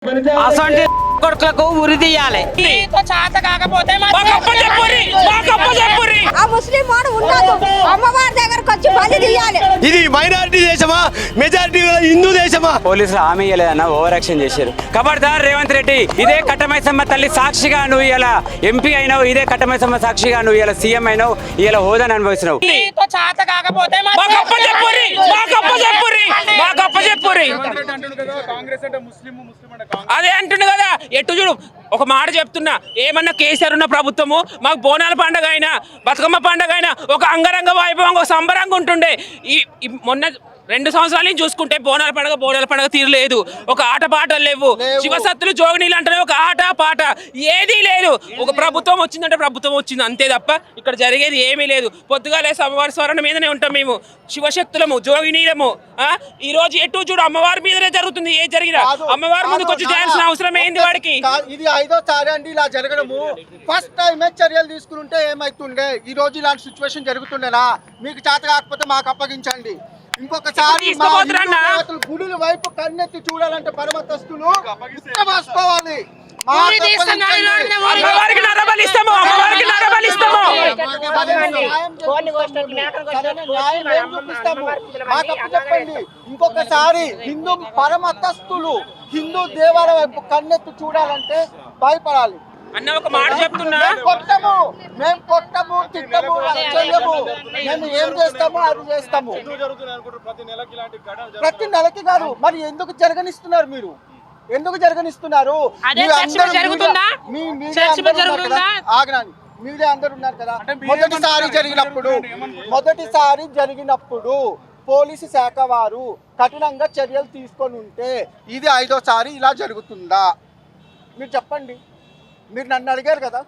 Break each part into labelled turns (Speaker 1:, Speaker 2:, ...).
Speaker 1: అసంటి కొడుకులకు ఉరి తీయాలి.
Speaker 2: అమ్మవారి దగ్గరకు వచ్చి బలి తీయాలి.
Speaker 3: ఇది మైనారిటీ దేశమా మెజారిటీ హిందూ దేశమా?
Speaker 1: పోలీసులు హామీ ఇవ్వలేదన్న, ఓవర్ యాక్షన్ చేశారు. ఖబర్దార్ రేవంత్ రెడ్డి, ఇదే కట్టమైసమ్మ తల్లి సాక్షిగా నువ్వు ఇలా ఎంపీ అయినావు, ఇదే కట్టమైసమ్మ సాక్షిగా నువ్వు ఇలా సీఎం అయినావు, ఇలా హోదాను అనుభవిస్తున్నావు.
Speaker 4: అదే అంటుండు కదా, ఎటు చూడు ఒక మాట చెప్తున్నా, ఏమన్నా కేసీఆర్ ఉన్న ప్రభుత్వము మాకు బోనాల పండుగ అయినా బతుకమ్మ పండుగ అయినా ఒక అంగరంగ వైభవంగా ఒక సంబరంగా ఉంటుండే. ఈ మొన్న 2 సంవత్సరాల నుంచి చూసుకుంటే బోనాల పండుగ తీరలేదు. ఒక ఆట పాటలు లేవు. శివసత్తులు జోగినీలు అంటే ఒక ఆట పాట ఏదీ లేదు. ఒక ప్రభుత్వం వచ్చిందంటే ప్రభుత్వం వచ్చింది అంతే తప్ప ఇక్కడ జరిగేది ఏమీ లేదు. పొద్దుగాలే అమ్మవారి స్మరణ మీదనే ఉంటాం మేము, శివశక్తులము జోగినీలము. ఈ రోజు ఎటు చూడు అమ్మవారి మీదనే జరుగుతుంది. ఏ జరిగినా అమ్మవారి ముందుకు వచ్చి చేయాల్సిన అవసరం ఏంది వాడికి?
Speaker 5: ఇది 5వ సారి అండి ఇలా జరగడము. ఫస్ట్ టైం చర్యలు తీసుకుంటే ఏమైతుండే? ఈ రోజు ఇలాంటి సిచ్యువేషన్ జరుగుతుండేనా? మీకు చేత కాకపోతే మాకు అప్పగించండి. ఇంకొకసారి గుడుల వైపు కన్నెత్తి చూడాలంటే పరమతస్తులు ఉత్తమోసుకోవాలి. చెప్పండి. ఇంకొకసారి హిందూ పరమతస్తులు హిందూ దేవాలయ వైపు కన్నెత్తి చూడాలంటే భయపడాలి.
Speaker 4: అన్న ఒక మాట చెప్తున్నా,
Speaker 5: మేము కొట్టము తిట్టము చెయ్యము. మేము ఏం చేస్తామో అది చేస్తాము. ప్రతి నెలకి కాదు, మరి ఎందుకు జరగనిస్తున్నారు? మీరు ఎందుకు జరగనిస్తున్నారు? మీడియా అందరు ఉన్నారు కదా. మొదటిసారి జరిగినప్పుడు పోలీసు శాఖ వారు కఠినంగా చర్యలు తీసుకొని ఉంటే ఇది 5వ సారి ఇలా జరుగుతుందా? మీరు చెప్పండి. మీరు నన్ను అడిగారు కదా,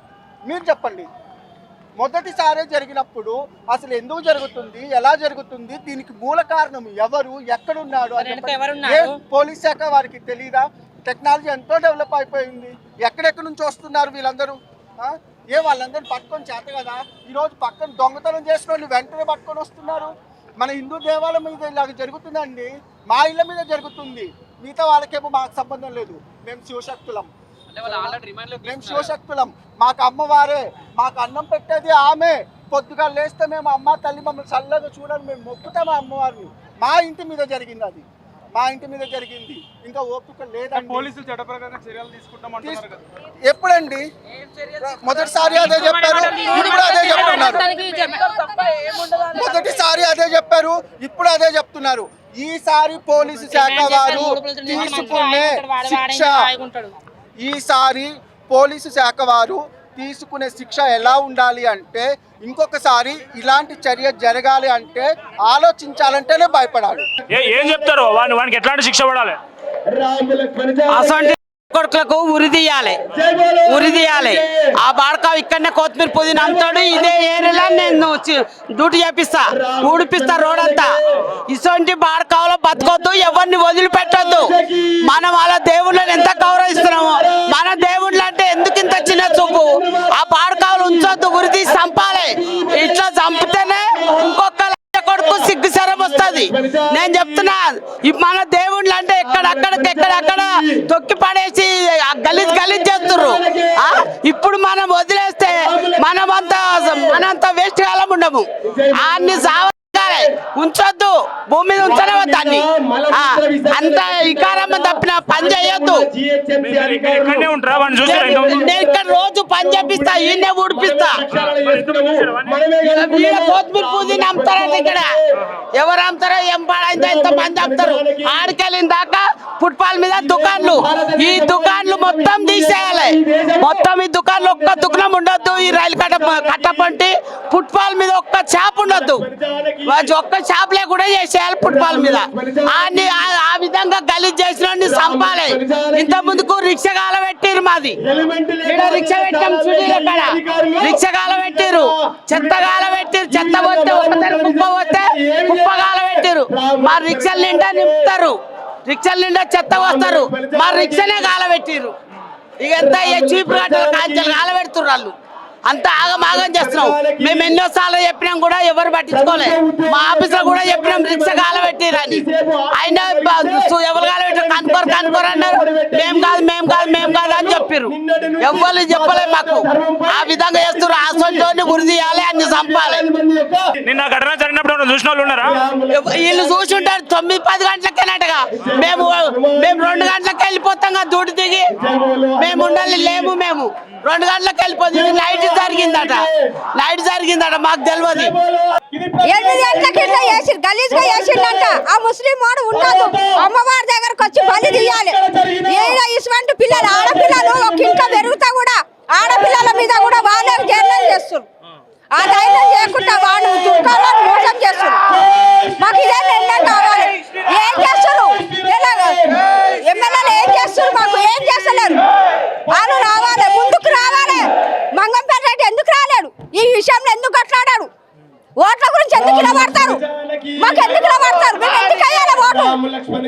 Speaker 5: మీరు చెప్పండి. మొదటిసారి జరిగినప్పుడు అసలు ఎందుకు జరుగుతుంది, ఎలా జరుగుతుంది, దీనికి మూల కారణం ఎవరు, ఎక్కడున్నాడు అని పోలీస్ శాఖ వారికి తెలీదా? టెక్నాలజీ ఎంతో డెవలప్ అయిపోయింది. ఎక్కడెక్కడి నుంచి వస్తున్నారు వీళ్ళందరూ? వాళ్ళందరూ పట్టుకొని చేత కదా. ఈరోజు పక్కన దొంగతనం చేసిన వాళ్ళు వెంటనే పట్టుకొని వస్తున్నారు. మన హిందూ దేవాలయం మీద ఇలాగ జరుగుతుందండి. మా ఇళ్ళ మీద జరుగుతుంది. మిగతా వాళ్ళకేమో మాకు సంబంధం లేదు. మేము శివశక్తులం. మాకు అమ్మవారే, మాకు అన్నం పెట్టేది ఆమె. పొద్దుగా లేస్తే మేము అమ్మ తల్లి మమ్మల్ని చల్లగా చూడాలి, మేము మొక్కుతాము అమ్మవారిని. మా ఇంటి మీద జరిగింది అది, మా ఇంటి మీద జరిగింది. ఇంకా ఓపిక లేదండి.
Speaker 6: పోలీసులు చట్ట ప్రకారం చర్యలు తీసుకుంటాం.
Speaker 5: ఎప్పుడండి? మొదటిసారి అదే చెప్పారు, ఇప్పుడు అదే చెప్తున్నారు. మొదటిసారి అదే చెప్పారు, ఇప్పుడు అదే చెప్తున్నారు. ఈసారి పోలీసు శాఖ వారు తీసుకునే శిక్ష, ఈసారి పోలీసు శాఖ వారు తీసుకునే శిక్ష ఎలా ఉండాలి అంటే, ఇంకొకసారి ఇలాంటి చర్య జరగాలి అంటే ఆలోచించాలంటేనే భయపడాలి.
Speaker 6: ఏం చెప్తారు? వానికి ఎట్లాంటి శిక్ష పడాలి?
Speaker 1: అసంటి కొడుకులకు ఉరి తీయాలి. ఆ బాడకావు ఇక్కడనే కొత్తిమీర పుదీనా అమ్ముతాడు. ఇదే ఏరియాలో నేను డ్యూటీ చేపిస్తా, ఊడిపిస్తా రోడ్ అంతా. ఇసొంటి బాడకావులో బతకొద్దు, ఎవరిని వదిలిపెట్టొద్దు. మనం వాళ్ళ దేవుళ్ళని ఎంత గౌరవిస్తున్నాము. మన దేవుళ్ళు అంటే ఎందుకు ఇంత చిన్న చూపు? ఆ బాడకావులు ఉంచొద్దు, ఉరి తీసి చంపాలి. ఇట్లా చంపితేనే ఇంకొక కొడుకు సిగ్గు శరం వస్తుంది. నేను చెప్తున్నా, మన దేవుళ్ళు అంటే ఎక్కడక్కడ తొక్కి పడేసి గలీజ్ చేస్తుర్రు. ఇప్పుడు మనం వదిలేస్తే మనంతా వేస్ట్ కాలం ఉండము. అన్ని ఉంచొద్దు, భూమి మీద ఉంచనే దాన్ని. అంత ఇకారమ్మ తప్పిన పని చేయొద్దు. నేను ఇక్కడ రోజు పని చేపిస్తా, ఈయనే ఊడిపిస్తా. కొత్తిమీర పుదీనా అమ్ముతారంటే ఇక్కడ ఎవరు అమ్ముతారో ఏం పాడైందో ఎంత మంది అమ్ముతారు. ఆడికెళ్ళిన దాకా ఫుట్పాల్ మీద దుకాన్లు, ఈ దుకాన్లు మొత్తం తీసేయాలి. మొత్తం ఈ దుకాన్లు ఒక్క దుకాణం ఉండొద్దు. ఈ రైలు కట్టపంటి ఫుట్పాల్ మీద ఒక్క షాప్ ఉండొద్దు. ఒక్క షాప్ లేకుండా చేసేయాలి ఫుట్పాల్ మీద. ఆ విధంగా గలీజ్ చేసిన చంపాలి. ఇంత ముందుకు రిక్షగాల పెట్టిరు. మాది రిక్ష పెట్టాం, రిక్షగాల పెట్టిరు, చెత్తగాల పెట్టిరు. చెత్త పోతే ఒకసారి కుప్పగాల పెట్టిరు. మా రిక్షల నిండా నింపుతారు, రిక్షల నిండా చెత్త వస్తారు. మా రిక్షనే గాల పెట్టిరు. ఇక ఎంత చీపు గట్టలు కాంచెలు గాల పెడుతున్నారు వాళ్ళు. అంత ఆగమాగం చేస్తున్నాం. మేము ఎన్నోసార్లు చెప్పినాం కూడా ఎవరు పట్టించుకోలేదు. మా ఆఫీస్ లో కూడా చెప్పినాం రిక్షా కాలబెట్టిరని. అయినా ఎవరు కాలబెట్టారు కనుకోరు అన్నారు. మేము కాదు అని చెప్పారు. ఎవరు చెప్పలేదు మాకు. ఆ విధంగా చేస్తారు. ఆసంటోని గురి తీయాలి, అన్ని చంపాలి.
Speaker 6: నిన్న ఘటన జరిగినప్పుడు ఎవరైనా చూసిన వాళ్ళు ఉన్నారా?
Speaker 1: వీళ్ళు చూసుంటారు 9-10 గంటలకేనటగా. మేము 2 గంటలకు వెళ్ళిపోతాం కదా డ్యూటీ దిగి. మేము ఉండాలి లేము. మేము 2 గంటలకు వెళ్ళిపోతుంది. నైట్ జరిగిందట మాకు తెలియదు.
Speaker 2: 8 గంటలకి ఇట్లా చేసి గలీజ్గా చేసిండంట. ఆ ముస్లిం వాడు ఉండదు. అమ్మవారి దగ్గరకు వచ్చి బలి తీయాలి. ఇటువంటి పిల్లలు ఆడపిల్లలు ఒక ఇంట్లో పెరుగుతా కూడా ఆడపిల్లల మీద కూడా వాళ్ళే జైలు చేస్తారు. ఆ ధైర్యం చేయకుండా వాళ్ళు చుట్టాలను మోసం చేస్తారు. మాకు ఇదే నిర్ణయం కావాలి. ఏం చేస్తారు ఎమ్మెల్యేలు? ఏం చేస్తారు? మాకు ఏం చేస్తలేరు. వాళ్ళు రావాలి, ముందుకు రావాలి. మంగంపేట రెడ్డి ఎందుకు రాలేడు? ఈ విషయంలో ఎందుకు కొట్లాడాడు? ఓట్ల గురించి ఎందుకు ఇలా పడతారు? మాకు ఎందుకు ఇలా పడతారు? మేము ఎందుకు అయ్యాలి ఓటు?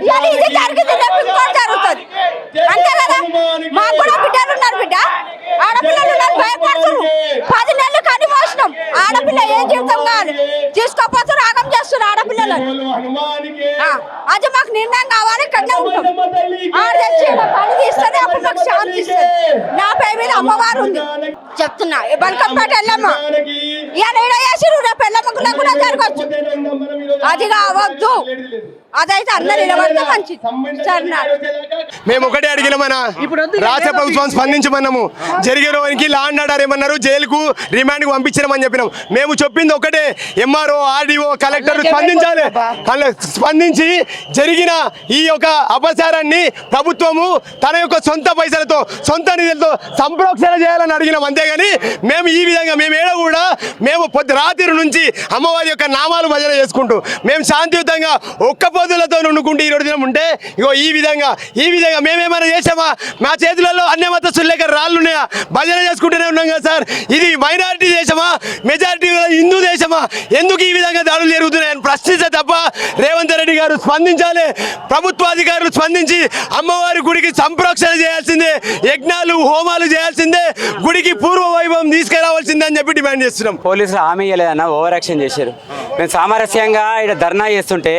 Speaker 2: ఇవాళ ఇది జరిగింది, రేపు ఇంకోటి జరుగుతుంది. అంతే కదా. మాకు కూడా బిడ్డలు ఉన్నారు. బిడ్డ ఆడపిల్లలు ఉన్నారు. భయపడుతున్నారు. 10 నెలలు కని మోసినాం. ఆడపిల్ల ఏ జీవితం కాదు తీసుకోపోతారు. ఆగం చేస్తున్నారు ఆడపిల్లలు. అది మాకు నిర్ణయం కావాలి. ఇక్కడనే ఉంటాం. ఆడ తెచ్చి పని తీస్తుంది. అప్పుడు మాకు శాంతి ఇస్తుంది. నా పేరు మీద అమ్మవారు ఉంది చెప్తున్నా. బల్కంపేట వెళ్ళమ్మ ఇవాళ ఏడ చేసిరు. రేపు వెళ్ళమ్మకున్నా కూడా జరగచ్చు. అది కావద్దు. అదైతే అందరు నిలబడితే మంచిది.
Speaker 3: మేము ఒకటే అడిగినామన్నా, రాష్ట్ర ప్రభుత్వం స్పందించమన్నాము. జరిగిన వారికి లా అండ్ ఆర్డర్ ఏమన్నారు, జైలుకు రిమాండ్కు పంపించమని చెప్పినాం. మేము చెప్పింది ఒకటే, ఎంఆర్ఓ, ఆర్డీఓ, కలెక్టర్ స్పందించాలి. స్పందించి జరిగిన ఈ యొక్క అపచారాన్ని ప్రభుత్వము తన యొక్క సొంత పైసలతో, సొంత నిధులతో సంప్రోక్షణ చేయాలని అడిగినాం. అంతేగాని మేము ఈ విధంగా మేము ఏడ కూడా మేము రాత్రి నుంచి అమ్మవారి యొక్క నామాలు భజన చేసుకుంటూ మేము శాంతియుతంగా ఒక్క పొద్దులతో వండుకుంటూ ఈ రోజు దినం ఉంటే ఇగో ఈ విధంగా మేమేమైనా చేసామా? మా చేతులలో అన్య మతస్థుల లేక రాళ్ళు ఉన్నాయా? భజన చేసుకుంటూనే ఉన్నాం కదా సార్. ఇది మైనారిటీ దేశమా, మెజారిటీ హిందూ దేశమా? ఎందుకు ఈ విధంగా దాడులు జరుగుతున్నాయని ప్రశ్నిస్తే తప్ప రేవంత్ రెడ్డి గారు స్పందించాలి. ప్రభుత్వ అధికారులు స్పందించి అమ్మవారి గుడికి సంప్రోక్షణ చేయాల్సిందే, యజ్ఞాలు హోమాలు చేయాల్సిందే, గుడికి పూర్వ వైభవం తీసుకురావాల్సిందే అని చెప్పి డిమాండ్ చేస్తున్నాం.
Speaker 7: పోలీసులు హామీ ఇవ్వలేదన్న, ఓవర్ యాక్షన్ చేశారు. మేము సామరస్యంగా ఇక్కడ ధర్నా చేస్తుంటే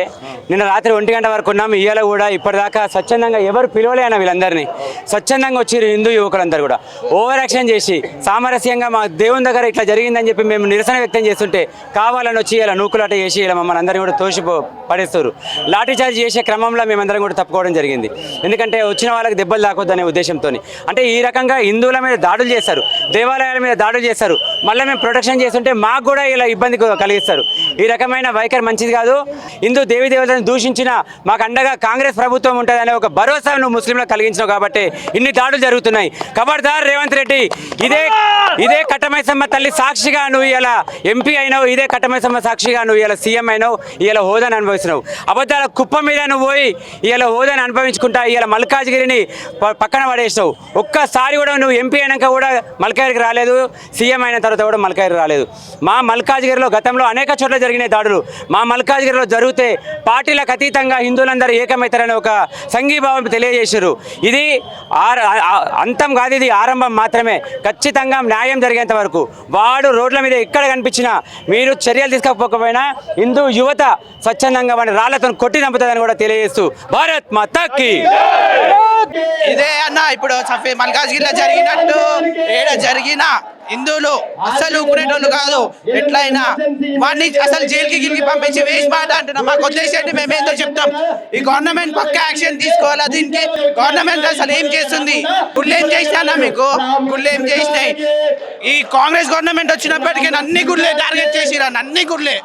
Speaker 7: నిన్న రాత్రి 1 గంట వరకు ఉన్నాం. ఇవాళ కూడా ఇప్పటిదాకా స్వచ్ఛందంగా ఎవరు పిలవలే అన్న, వీళ్ళందరినీ స్వచ్ఛందంగా వచ్చారు హిందూ యువకులందరూ కూడా. ఓవర్ యాక్షన్ చేసి సామరస్యంగా మా దేవుని దగ్గర ఇట్లా జరిగిందని చెప్పి మేము నిరసన వ్యక్తం చేస్తుంటే కావాలని వచ్చి ఇలా నూకులాట చేసి ఇలా మమ్మల్ని అందరినీ కూడా తోసి పడేస్తారు. లాఠీచార్జ్ చేసే క్రమంలో మేమందరం కూడా తప్పుకోవడం జరిగింది. ఎందుకంటే వచ్చిన వాళ్ళకి దెబ్బలు తాకొద్దనే ఉద్దేశంతో. అంటే ఈ రకంగా హిందువుల మీద దాడులు చేస్తారు, దేవాలయాల మీద దాడులు చేస్తారు. మళ్ళీ మేము ప్రొటెక్షన్ చేస్తుంటే మాకు కూడా ఇలా ఇబ్బంది కలిగిస్తారు. ఈ రకమైన వైఖరి మంచిది కాదు. హిందూ దేవీ దేవతలను దూషించిన మాకు అండగా కాంగ్రెస్ ప్రభుత్వం ఉంటుందనే ఒక భరోసా నువ్వు ముస్లింలకు కలిగించినావు కాబట్టి ఇన్ని దాడులు జరుగుతున్నాయి. ఖబర్దార్ రేవంత్ రెడ్డి, ఇదే కట్టమైసమ్మ తల్లి సాక్షిగా నువ్వు ఇలా ఎంపీ అయినావు, ఇదే కట్టమైసమ్మ సాక్షిగా నువ్వు ఇలా సీఎం అయినావు, ఇలా హోదాను అనుభవిస్తున్నావు. అబద్ధాల కుప్ప మీద నువ్వు పోయి ఇలా హోదాను అనుభవించుకుంటా ఇలా మల్కాజ్గిరిని పక్కన పడేసినావు. ఒక్కసారి కూడా నువ్వు ఎంపీ అయినాక కూడా మల్కాజ్గిరికి రాలేదు, సీఎం అయిన తర్వాత కూడా మల్కాజ్గిరి రాలేదు. మా మల్కాజ్గిరిలో గతంలో అనేక చోట్ల జరిగిన దాడులు మా మల్కాజ్గిరిలో జరిగితే పార్టీలకు అతీతంగా హిందువులందరూ ఏకమవుతారని ఒక సంఘీభావం తెలియజేశారు. ఇది అంతం కాదు, ఇది ఆరంభం మాత్రమే. ఖచ్చితంగా న్యాయం జరిగేంత వరకు వాడు రోడ్ల మీద ఎక్కడ కనిపించినా మీరు చర్యలు తీసుకోకపోయినా హిందూ యువత స్వచ్ఛందంగా వాడిని రాళ్లతో కొట్టి చంపుతుందని కూడా తెలియజేస్తూ భారత్ మాతాకి.
Speaker 8: ఇదే అన్న ఇప్పుడు మల్కాజ్గిరిలో జరిగినట్టు ఏడ జరిగినా హిందువులు అసలు ఊకునేటోళ్ళు కాదు. ఎట్లయినా వాడిని అసలు జైలుకి గిరికి పంపించి వేసి మాట అంటున్నాం. మాకు వదిలేసేయండి, మేమేందో చెప్తాం. ఈ గవర్నమెంట్ పక్క యాక్షన్ తీసుకోవాలా. దీనికి గవర్నమెంట్ అసలు ఏం చేస్తుంది? గుళ్ళు ఏం చేసినా మీకు గుళ్ళు ఏం చేసినాయి? ఈ కాంగ్రెస్ గవర్నమెంట్ వచ్చినప్పటికీ అన్ని గుళ్ళే టార్గెట్ చేసిరా, అన్ని గుళ్ళే.